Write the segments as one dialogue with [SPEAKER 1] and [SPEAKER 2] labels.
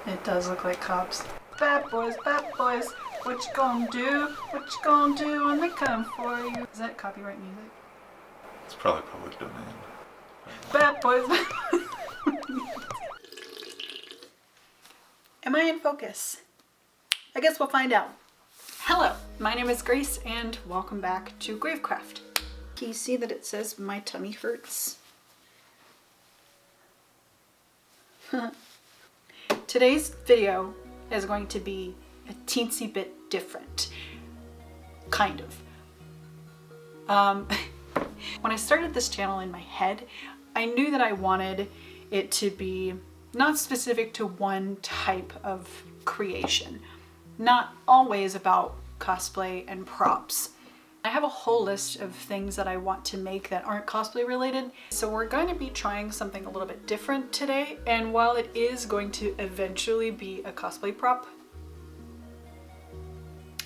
[SPEAKER 1] It does look like cops. Bad boys, what you gonna do? What you gonna do when they come for you? Is that copyright music?
[SPEAKER 2] It's probably public domain.
[SPEAKER 1] Bad boys. Am I in focus? I guess we'll find out. Hello, my name is Grace and welcome back to Gravecraft. Can you see that it says my tummy hurts? Today's video is going to be a teensy bit different. Kind of. When I started this channel in my head, I knew that I wanted it to be not specific to one type of creation. Not always about cosplay and props. I have a whole list of things that I want to make that aren't cosplay related. So we're going to be trying something a little bit different today. And while it is going to eventually be a cosplay prop,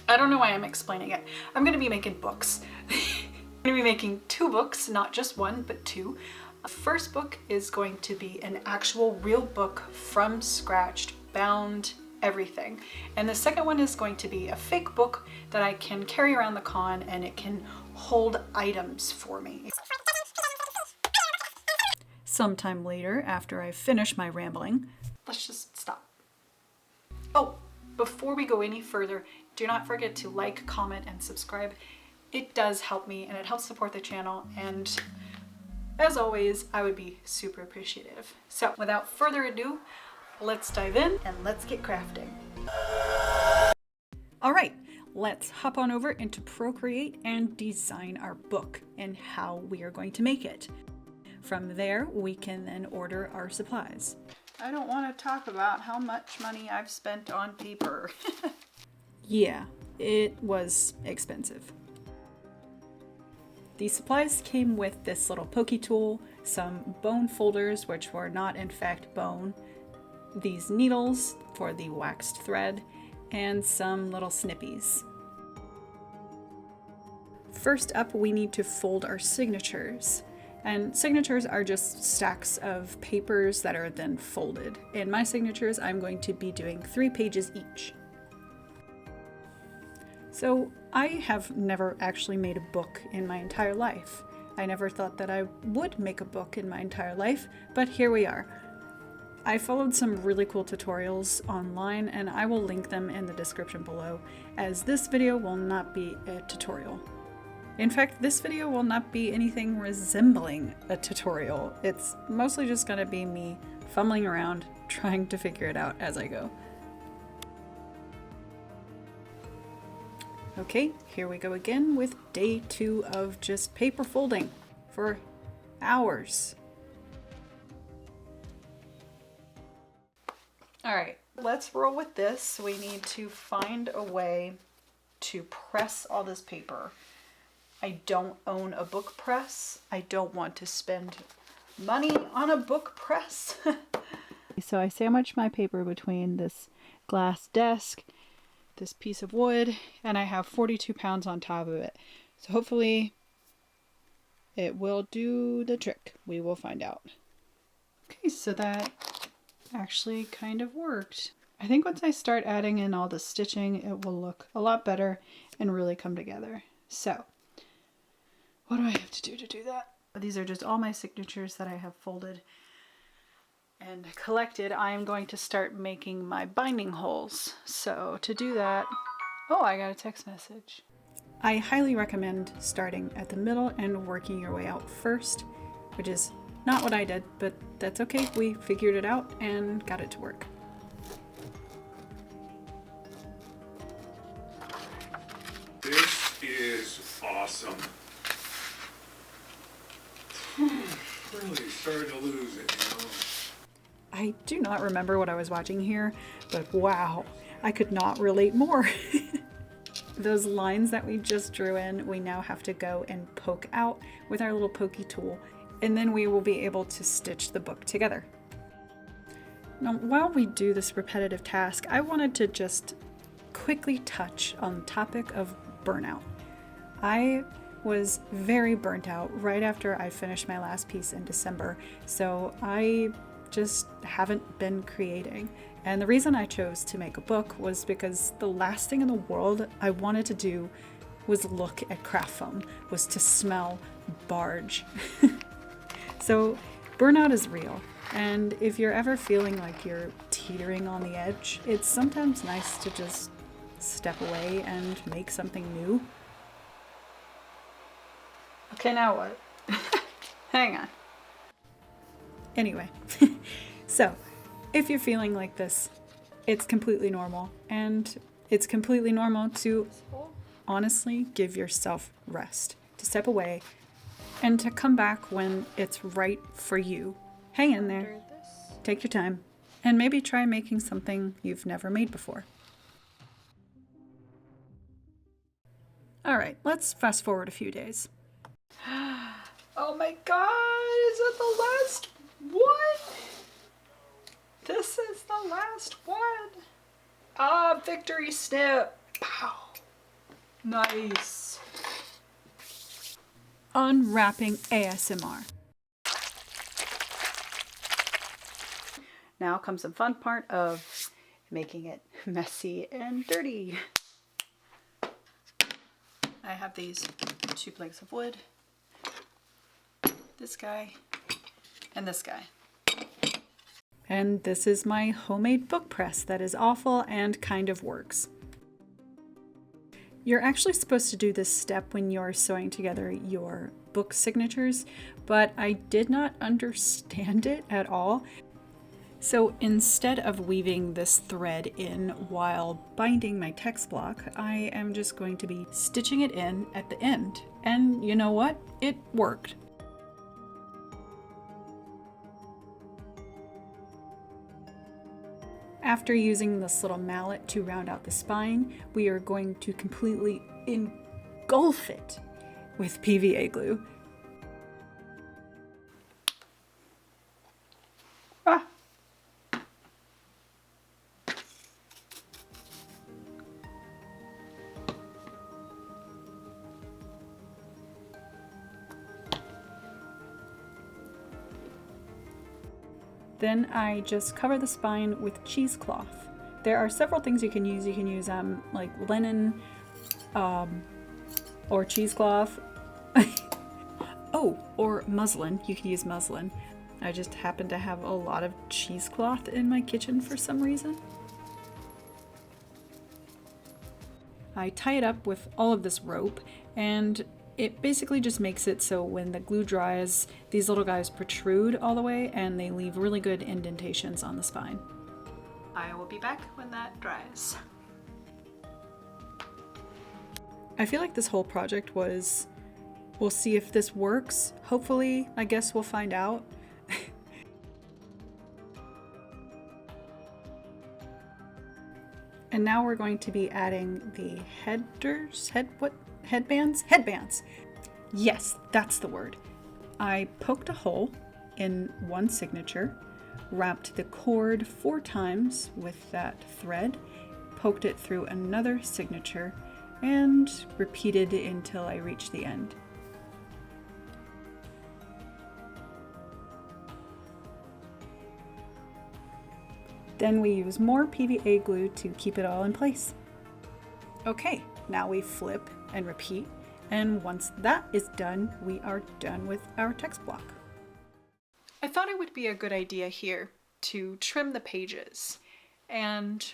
[SPEAKER 1] I don't know why I'm explaining it. I'm going to be making books. I'm going to be making 2 books, not just 1, but 2. The first book is going to be an actual real book from scratch, bound, everything. And the second one is going to be a fake book that I can carry around the con and it can hold items for me. Sometime later, after I finish my rambling, let's just stop. Oh, before we go any further, do not forget to like, comment, and subscribe. It does help me and it helps support the channel, and as always, I would be super appreciative. So without further ado, let's dive in and let's get crafting. All right, let's hop on over into Procreate and design our book and how we are going to make it. From there, we can then order our supplies. I don't want to talk about how much money I've spent on paper. Yeah, it was expensive. The supplies came with this little pokey tool, some bone folders, which were not in fact bone, these needles for the waxed thread, and some little snippies. First up, we need to fold our signatures. And signatures are just stacks of papers that are then folded. In my signatures, I'm going to be doing 3 pages each. So I have never actually made a book in my entire life. I never thought that I would make a book in my entire life, but here we are. I followed some really cool tutorials online and I will link them in the description below, as this video will not be a tutorial. In fact, this video will not be anything resembling a tutorial. It's mostly just gonna be me fumbling around, trying to figure it out as I go. Okay, here we go again with day 2 of just paper folding for hours. All right, let's roll with this. We need to find a way to press all this paper. I don't own a book press. I don't want to spend money on a book press. So I sandwiched my paper between this glass desk, this piece of wood, and I have 42 pounds on top of it. So hopefully it will do the trick. We will find out. Okay, so that actually kind of worked. I think once I start adding in all the stitching, it will look a lot better and really come together. So what do I have to do that? These are just all my signatures that I have folded and collected. I am going to start making my binding holes. So to do that, oh, I got a text message. I highly recommend starting at the middle and working your way out first, which is not what I did, but that's okay. We figured it out and got it to work.
[SPEAKER 2] This is awesome. Really starting to lose it, you know?
[SPEAKER 1] I do not remember what I was watching here, but wow, I could not relate more. Those lines that we just drew in, we now have to go and poke out with our little pokey tool, and then we will be able to stitch the book together. Now, while we do this repetitive task, I wanted to just quickly touch on the topic of burnout. I was very burnt out right after I finished my last piece in December, so I just haven't been creating. And the reason I chose to make a book was because the last thing in the world I wanted to do was look at craft foam, was to smell barge. So burnout is real. And if you're ever feeling like you're teetering on the edge, it's sometimes nice to just step away and make something new. Okay, now what? Hang on. Anyway, so if you're feeling like this, it's completely normal. And it's completely normal to honestly give yourself rest, to step away, and to come back when it's right for you. Hang in there, take your time, and maybe try making something you've never made before. All right, let's fast forward a few days. Oh my god, is it the last one? This is the last one. Ah, victory snip. Pow. Nice. Unwrapping ASMR. Now comes the fun part of making it messy and dirty. I have these 2 planks of wood, this guy, and this guy. And this is my homemade book press that is awful and kind of works. You're actually supposed to do this step when you're sewing together your book signatures, but I did not understand it at all. So instead of weaving this thread in while binding my text block, I am just going to be stitching it in at the end. And you know what? It worked. After using this little mallet to round out the spine, we are going to completely engulf it with PVA glue. Ah. Then I just cover the spine with cheesecloth. There are several things you can use. You can use like linen or cheesecloth. Oh, or muslin. You can use muslin. I just happen to have a lot of cheesecloth in my kitchen for some reason. I tie it up with all of this rope, and it basically just makes it so when the glue dries, these little guys protrude all the way and they leave really good indentations on the spine. I will be back when that dries. I feel like this whole project was, we'll see if this works. Hopefully, I guess we'll find out. And now we're going to be adding the headbands? Headbands. Yes, that's the word. I poked a hole in one signature, wrapped the cord 4 times with that thread, poked it through another signature, and repeated until I reached the end. Then we use more PVA glue to keep it all in place. Okay, now we flip and repeat, and once that is done, we are done with our text block. I thought it would be a good idea here to trim the pages, and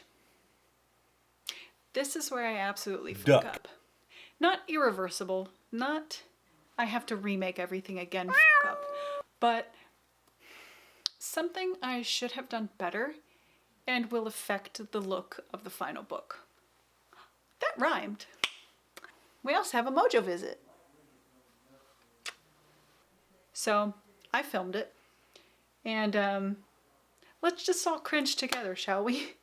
[SPEAKER 1] this is where I absolutely fuck up. Not irreversible, not I have to remake everything again fuck up, but something I should have done better and will affect the look of the final book. That rhymed. We also have a Mojo visit. So I filmed it, and let's just all cringe together, shall we?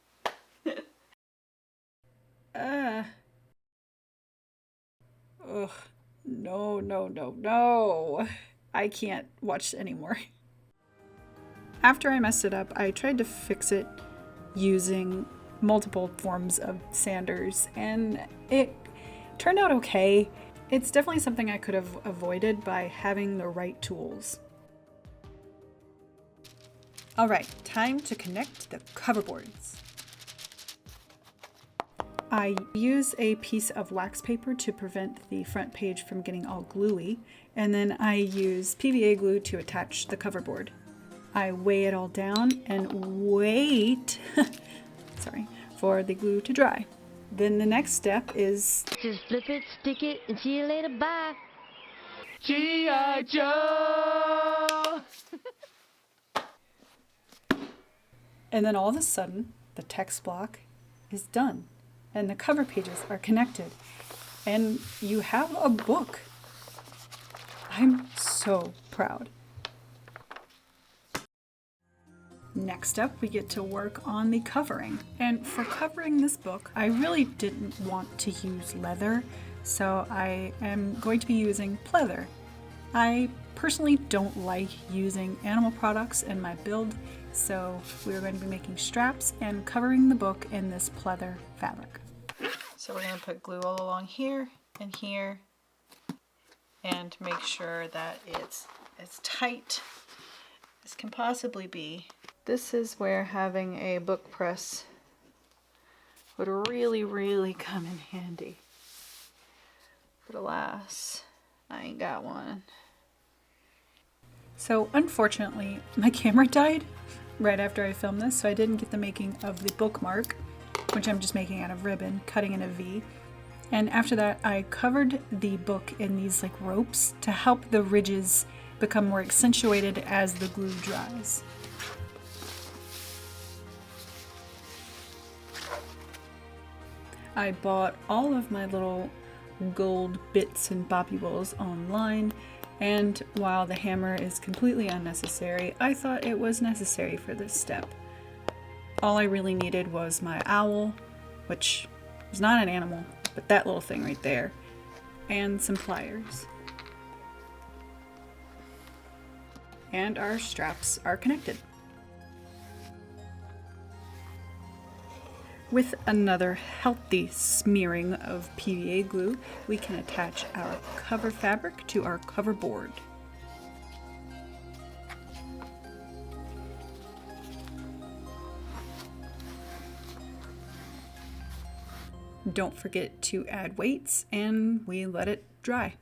[SPEAKER 1] Ugh, no. I can't watch anymore. After I messed it up, I tried to fix it using multiple forms of sanders, and it turned out okay. It's definitely something I could have avoided by having the right tools. All right, time to connect the cover boards. I use a piece of wax paper to prevent the front page from getting all gluey, and then I use PVA glue to attach the cover board. I weigh it all down and wait sorry, for the glue to dry. Then the next step is
[SPEAKER 3] just flip it, stick it, and see you later, bye.
[SPEAKER 4] G.I. Joe!
[SPEAKER 1] and then all of a sudden the text block is done and the cover pages are connected and you have a book. I'm so proud. Next up, we get to work on the covering. And for covering this book, I really didn't want to use leather, so I am going to be using pleather. I personally don't like using animal products in my build, so we're going to be making straps and covering the book in this pleather fabric. So we're going to put glue all along here and here and make sure that it's as tight as can possibly be. This is where having a book press would really come in handy. But alas, I ain't got one. So unfortunately, my camera died right after I filmed this, so I didn't get the making of the bookmark, which I'm just making out of ribbon, cutting in a V. And after that, I covered the book in these like ropes to help the ridges become more accentuated as the glue dries. I bought all of my little gold bits and bobby wills online, and while the hammer is completely unnecessary, I thought it was necessary for this step. All I really needed was my owl, which is not an animal, but that little thing right there, and some pliers. And our straps are connected. With another healthy smearing of PVA glue, we can attach our cover fabric to our cover board. Don't forget to add weights, and we let it dry.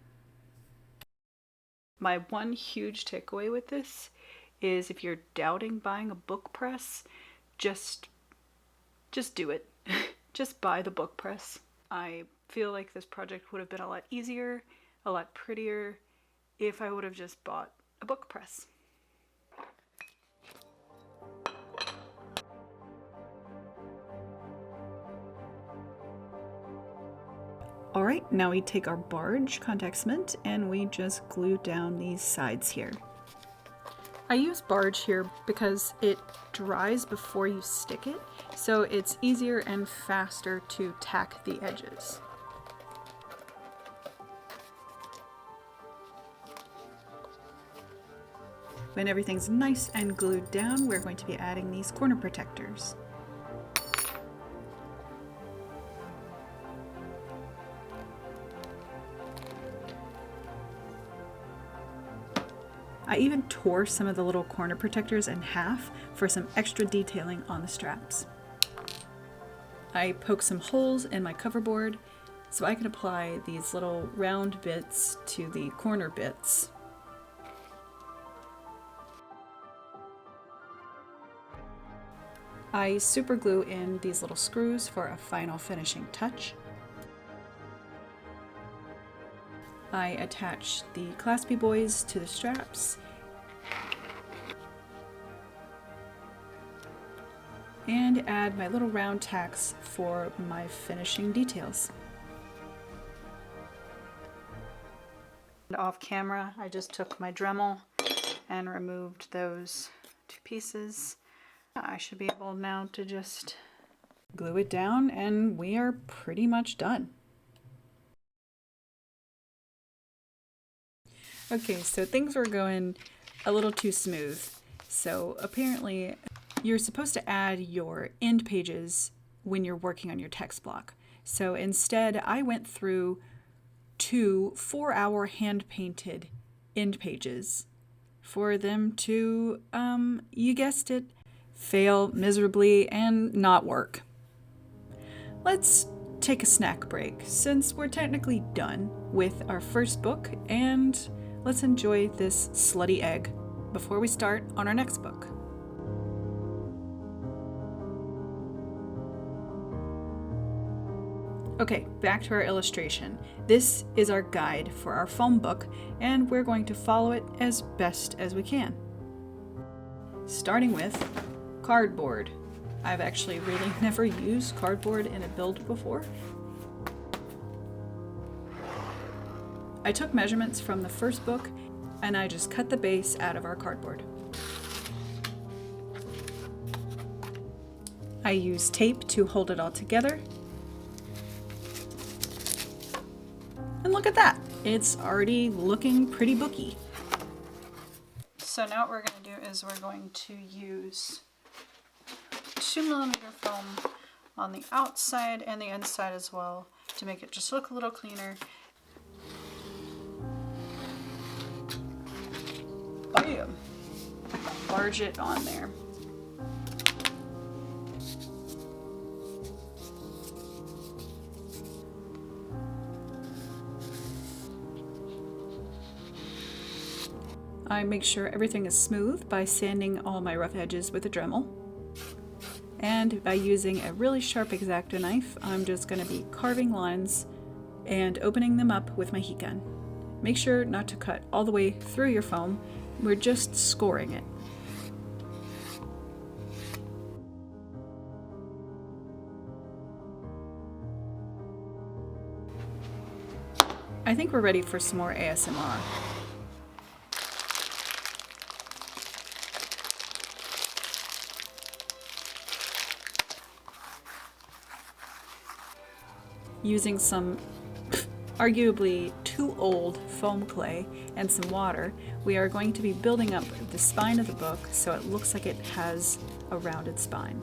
[SPEAKER 1] My one huge takeaway with this is if you're doubting buying a book press, just do it. Just buy the book press. I feel like this project would have been a lot easier, a lot prettier, if I would have just bought a book press. Alright, now we take our barge contact cement and we just glue down these sides here. I use barge here because it dries before you stick it, so it's easier and faster to tack the edges. When everything's nice and glued down, we're going to be adding these corner protectors. I even tore some of the little corner protectors in half for some extra detailing on the straps. I poked some holes in my cover board so I could apply these little round bits to the corner bits. I super glue in these little screws for a final finishing touch. I attach the claspy boys to the straps and add my little round tacks for my finishing details. And off camera, I just took my Dremel and removed those two pieces. I should be able now to just glue it down and we are pretty much done. Okay, so things were going a little too smooth. So apparently you're supposed to add your end pages when you're working on your text block. So instead I went through 2 4-hour hand-painted end pages for them to, you guessed it, fail miserably and not work. Let's take a snack break since we're technically done with our first book, and let's enjoy this slutty egg before we start on our next book. Okay, back to our illustration. This is our guide for our foam book, and we're going to follow it as best as we can. Starting with cardboard. I've actually really never used cardboard in a build before. I took measurements from the first book, and I just cut the base out of our cardboard. I used tape to hold it all together. And look at that, it's already looking pretty booky. So now what we're going to do is we're going to use 2mm foam on the outside and the inside as well to make it just look a little cleaner. Bam! Enlarge it on there. I make sure everything is smooth by sanding all my rough edges with a Dremel. And by using a really sharp X-Acto knife, I'm just going to be carving lines and opening them up with my heat gun. Make sure not to cut all the way through your foam, we're just scoring it. I think we're ready for some more ASMR. Using some arguably too old foam clay and some water, we are going to be building up the spine of the book so it looks like it has a rounded spine.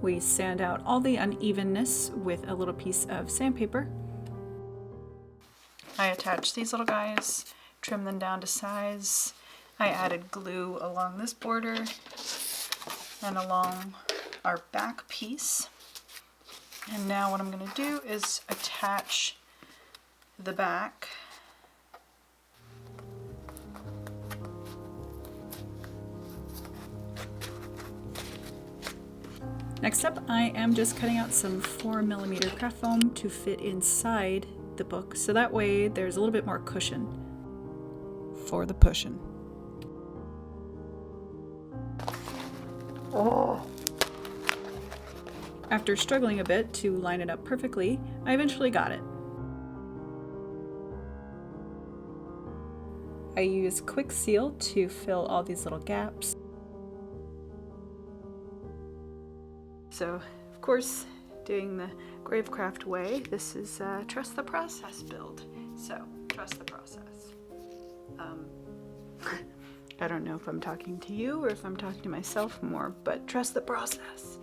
[SPEAKER 1] We sand out all the unevenness with a little piece of sandpaper. I attached these little guys, trim them down to size. I added glue along this border and along our back piece. And now what I'm going to do is attach the back. Next up, I am just cutting out some 4mm craft foam to fit inside the book, so that way there's a little bit more cushion for the pushing. Oh! After struggling a bit to line it up perfectly, I eventually got it. I use Quick Seal to fill all these little gaps. So, of course, doing the Gravecraft way, this is a trust the process build. So, trust the process. I don't know if I'm talking to you or if I'm talking to myself more, but trust the process.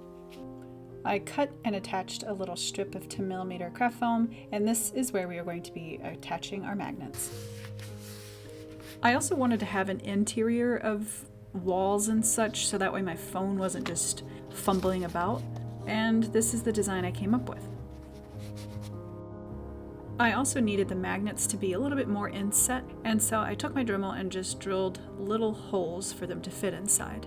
[SPEAKER 1] I cut and attached a little strip of 10mm craft foam, and this is where we are going to be attaching our magnets. I also wanted to have an interior of walls and such, so that way my phone wasn't just fumbling about, and this is the design I came up with. I also needed the magnets to be a little bit more inset, and so I took my Dremel and just drilled little holes for them to fit inside.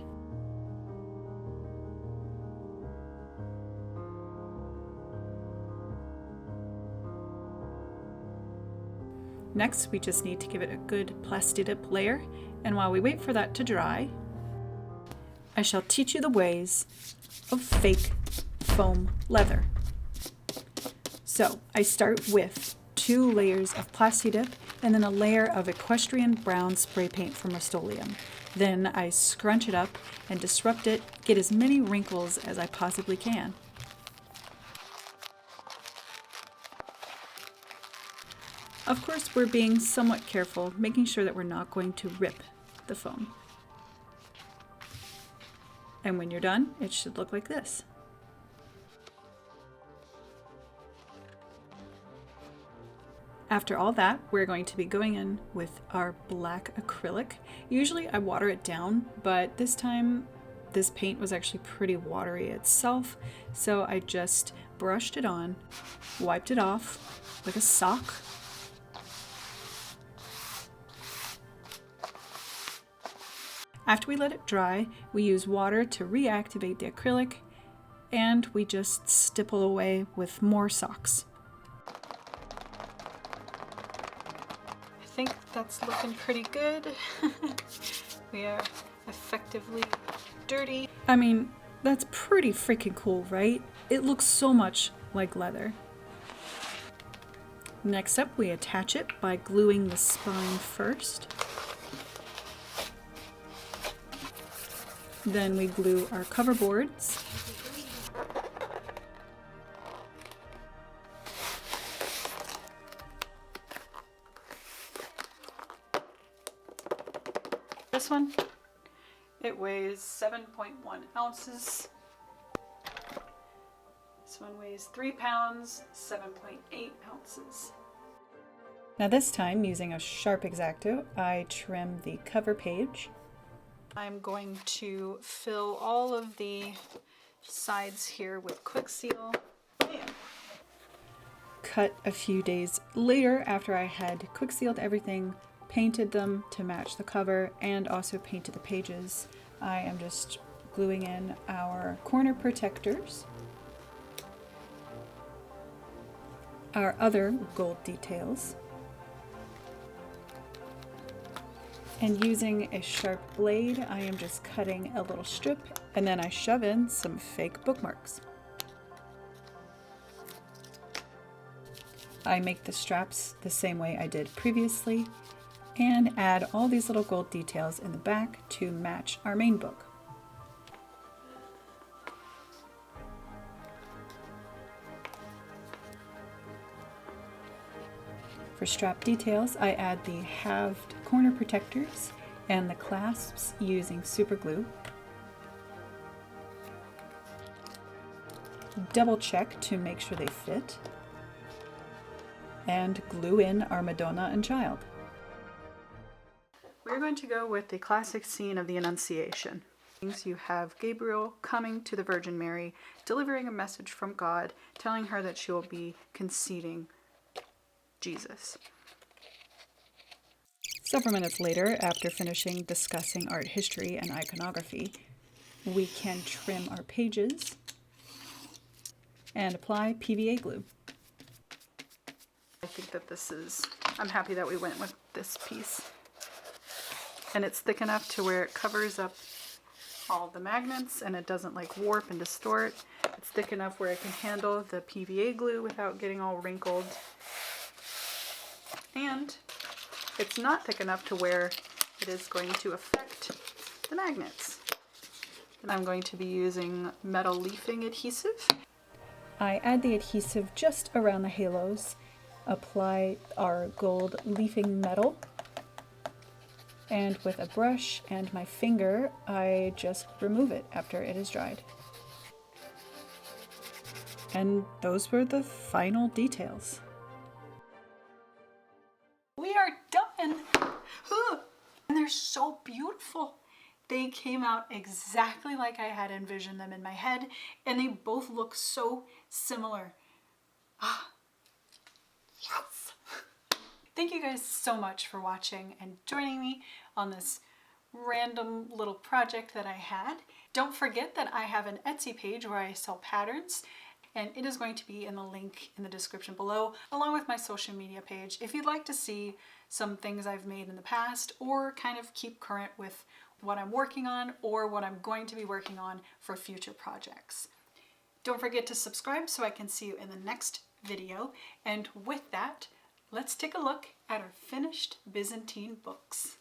[SPEAKER 1] Next, we just need to give it a good Plastidip layer, and while we wait for that to dry, I shall teach you the ways of fake foam leather. So, I start with 2 layers of Plastidip and then a layer of equestrian brown spray paint from Rust-Oleum. Then I scrunch it up and disrupt it, get as many wrinkles as I possibly can. Of course, we're being somewhat careful, making sure that we're not going to rip the foam. And when you're done, it should look like this. After all that, we're going to be going in with our black acrylic. Usually I water it down, but this time this paint was actually pretty watery itself, so I just brushed it on, wiped it off like a sock, after we let it dry, we use water to reactivate the acrylic, and we just stipple away with more socks. I think that's looking pretty good. We are effectively dirty. I mean, that's pretty freaking cool, right? It looks so much like leather. Next up, we attach it by gluing the spine first. Then we glue our cover boards. This one, it weighs 7.1 ounces. This one weighs 3 pounds, 7.8 ounces. Now this time, using a sharp X-Acto, I trim the cover page. I'm going to fill all of the sides here with quick seal. Cut a few days later after I had quick sealed everything, painted them to match the cover, and also painted the pages. I am just gluing in our corner protectors, our other gold details, and using a sharp blade, I am just cutting a little strip, and then I shove in some fake bookmarks. I make the straps the same way I did previously, and add all these little gold details in the back to match our main book. For strap details, I add the halved corner protectors and the clasps using super glue. Double check to make sure they fit. And glue in our Madonna and Child. We're going to go with the classic scene of the Annunciation. You have Gabriel coming to the Virgin Mary, delivering a message from God, telling her that she will be conceiving Jesus. Several minutes later, after finishing discussing art history and iconography, we can trim our pages and apply PVA glue. I think that I'm happy that we went with this piece. And it's thick enough to where it covers up all the magnets and it doesn't like warp and distort. It's thick enough where it can handle the PVA glue without getting all wrinkled. And it's not thick enough to where it is going to affect the magnets. And I'm going to be using metal leafing adhesive. I add the adhesive just around the halos, apply our gold leafing metal, and with a brush and my finger, I just remove it after it is dried. And those were the final details. We are done! And they're so beautiful. They came out exactly like I had envisioned them in my head, and they both look so similar. Yes! Thank you guys so much for watching and joining me on this random little project that I had. Don't forget that I have an Etsy page where I sell patterns, and it is going to be in the link in the description below, along with my social media page if you'd like to see some things I've made in the past or kind of keep current with what I'm working on or what I'm going to be working on for future projects. Don't forget to subscribe so I can see you in the next video, and with that, let's take a look at our finished Byzantine books.